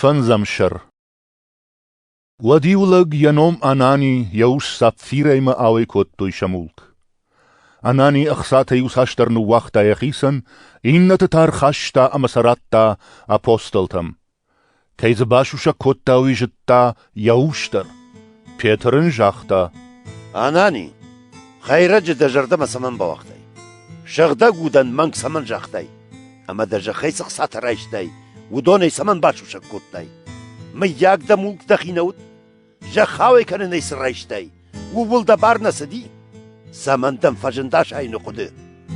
فنزمشر وديولغ ينوم أناني يوش سابفيري ما آوي كوتوي شمولك أناني أخساتي يوساشتر نووختا يخيسن إن تتار خاشتا أمسراتا أبوستلتم كيز باشوشا كوتا ويجتا يوشتر بيترن جاختا أناني خيرج دجرد ما سمن بوقتي شغدا قودن منك سمن جاختي أما دجا خيس أخسات رايشتي ودوني سمن باشوشا كوتاي ما ياقدا ملك دخينود جا خاوي كان نيس رايشتي وولدا بارنا سدي سمن دم فجنداش عينو قده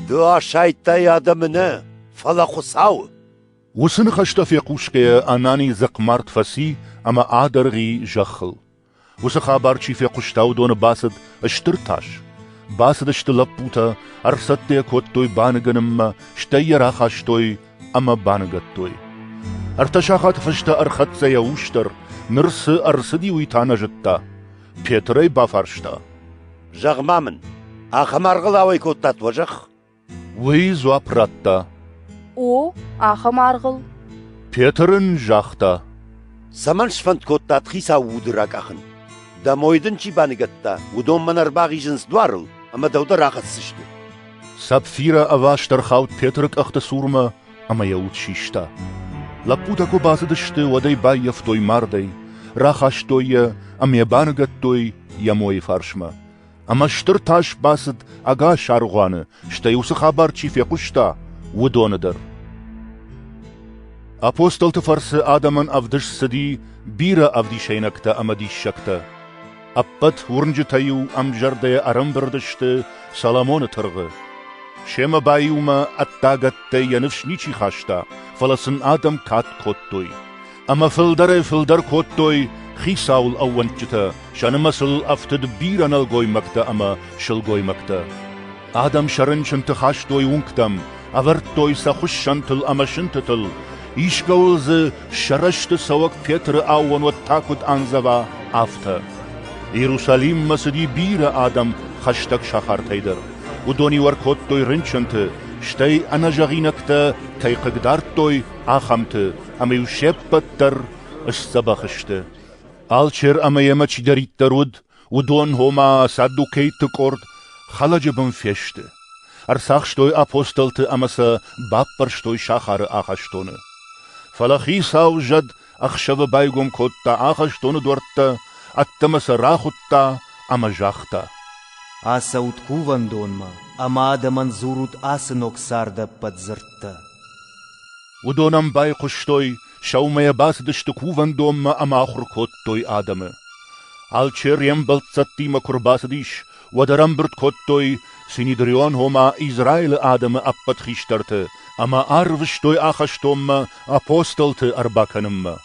دو شايتا يادمنا فلا خساو وسن خشتا في قوشكي أناني زقمارت فسي أما آدرغي جخل وسخابارشي في قشتاو دون باسد اشترتاش باسد اشتلبوتا أرسطي كوتوي بانغنم شتي راخاشتوي أما بانغتوي ارتشاخات فشتا أرخت سيوشتر نرس أرسدي ويتانا جتا بيتري بافارشتا جغ مامن آخمارغلاوي كوتات وجخ وي زوابراتا او آخمارغل بيترن جاختا سمن شفنت كوتات خيسا ودراك أخن دا مويدن چي بانغتا ودوم من أرباغي جنس دوارل أما دودا راخت سشت سابفيرا أواشتر خاوت بيترك أخت سورما أما يوت شيشتا لابوتا كو باسدشت ودي باي يفتوي ماردي راخاشتوي أم يبانغتوي يموي فارشما أما شترتاش باسد أغا شارغوانه شتيوس خابار چي في قشتا ودوندر أبوستل تفرس آدمن أفدش سدي بيرا أفدي شينكتا أما دي شكتا أبت ورنجتايو أم جردي أرمبردشت سلامون ترغ شما بايوما أتاغت ينفش نيچي خاشتا فلسن آدم كات كوتوي أما فلدر كوتوي خيساول أونجتا شان مسل أفتد بيرا نلغوي مكتا أما شلغوي مكتا آدم شرنشن تخاشتوي ونكتم أورتوي سخشنتل أما شنتتل إيشغولز شرشت سوك بيتر آون وتاكد أنزوا آفتا يروساليم مسدي بيرا آدم خشتك شخار تيدر ودوني وركوتوي رنشنت شتي أنا جغينكتا كي قدرتوي آخمت أما يشبتر السبخشت آلشر أما يمچ دريت درود ودون هما سادو كي تقورد خلج بن فيشت أرساخشتوي أبوستلت أمسا بابرشتوي شاخار آخشتون فلخيساو جد أخشب بايقوم كوتا آخشتون دورتا أتمس راخوتا أما جاختا آساوت كوفان دونما أما آدمان زوروت آسنوك ساردا بدزرتا ودونم باي قشتوي شوما يباسدشت كوفان دوما أما آخر كوتوي آدم آلچر يمبلتساتي ما كرباسديش ودرم برد كوتوي سينيدريون هما إسرائيل آدم أبت خيشترت أما أروشتوي آخشتوم أبوستلت أرباكنم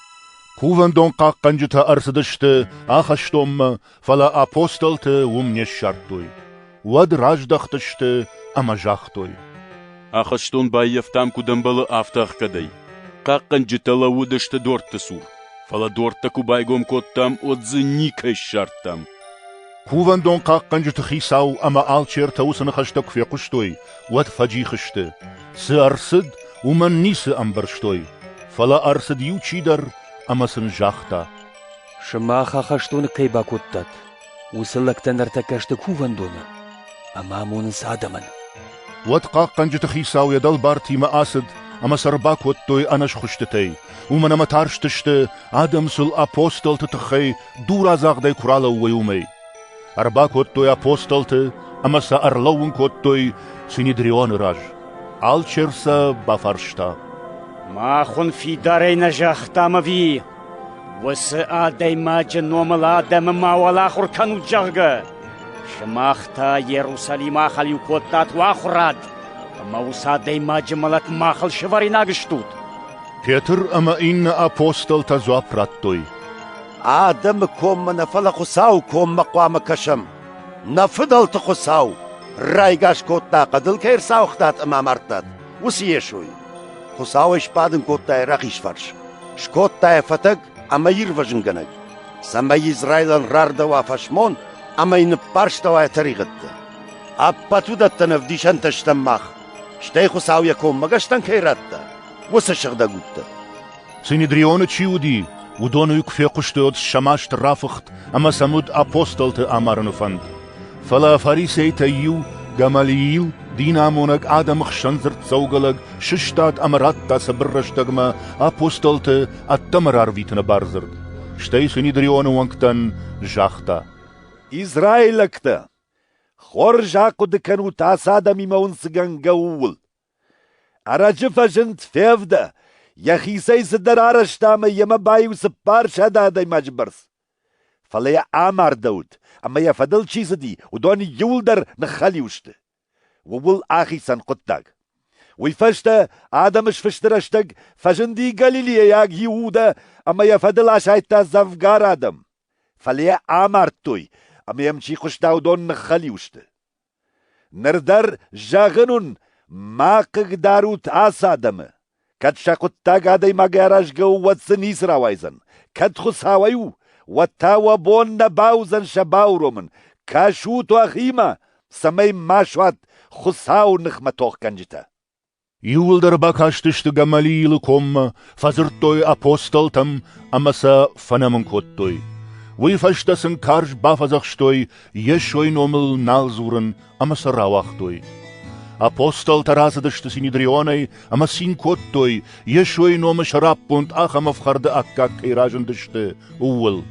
كوفان دون قاقنجتا أرسدشت آخشتوم فلا أبوستلت ومنيش شرطوي ود راجدختشت أما جاختوي آخشتون باي يفتام كدنبال آفتاق كدي قاقنجتا لودشت دورت تسور فلا دورتكو بايقوم كوتام ودزنيك شرطام كوفان دون قاقنجت خيساو أما آلچير توسن خشتك في قشتوي ود فجيخشت سأرسد ومن نيس أمبرشتوي فلا أرسد يوچيدر أما سنجاختا شماخا خشتون كيبا كوتات وصلك تنرتكشت كوفان دونا أما مون سادمن ود قاقنجت خيساو يدل بارتي ما آسد أما سربا كوتوي أنش خشتتي ومن أما تارشتشت آدم سل أبوستل تتخي دورا زاغدي كرالو ويومي أربا كوتوي أبوستلت أما سأرلوون كوتوي سينيدريون راج آلچرسا بافرشتا ما خون في داري نجاختا مفي وسآدي ما جنوم الآدم ما والآخر كانوا جغة شماختا يروساليم آخل يكوتات وآخرات أما وسادي ما جملت ماخل شفري ناقشتوت بيتر أما إن أبوستل تزوا براتوي آدم كوم نفل خساو كوم مقوام كشم نفضل تخساو رايقاش كوتا قدل كير ساوختات أما مرتات وسيشوي خساوش بادن كوتا راقيش فرش شكوتا فتق أما يرفجن جنج سما إسرائيل راردا وفشمون أما ينبارشتا ويتريغت أباتو دتا نفديشان تشتماخ شتي خساو يكوم مغشتن كيراتا وسشغدا قوتا Sinidrione Chiudi, Udonuk Fekushtot Shamash Rafacht, Amasamud Apostolte Amaranufand. Fala Farisei Tayu, Gamaliel, Dinamonak Adam Shanzer Zaugalag, Shishtat Amaratta Sabrashtagma, Apostolte Atamarar Vitna Barzard. Stei Sinidrione Wanktan, Jachta. Израилакта, хор жако декану тасада мимаун сгангаул. Араджифа жент февда, яхисей сдарара штама яма баю сапар шада дай маджбарс. Фалея амар даут, ама я фадал чизади, удони юлдар на халиуште. Вул ахисан قطاق. ويفشتا آدمش فشترشتق فجندي غاليليا ياغ يهودا اما يفدل عشايتا زفغار آدم. فليا آمار توي اما يمشي خشتاو دون نخليوشت. نردر جاغنون ما قداروت آس آدم. كد شاقوتاق آداي مغاراش غو واتسنيس راويزن. كد خساويو واتاوا بون نباوزن شباو رومن. كاشوت واخيما سمي ماشوات خساو نخمتوخ كنجتا. Юлдар бакаштышты Гамалиилы комма, фазыртой апостолтам, амаса фанамынкоттой. Выфаштасын карж бафазахштой, ешой номыл налзурын, амаса равахтой. Апостол таразадышты Синедрионой, ама синкоттой, ешой номы шараппунт ахамов харды аккак кайражындышты, уыл.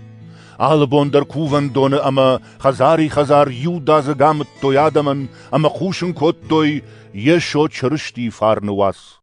Албондар кувандоны ама хазар юдазы гамыт той адамын, ама хушын коттой, ешо чырышти фарны вас.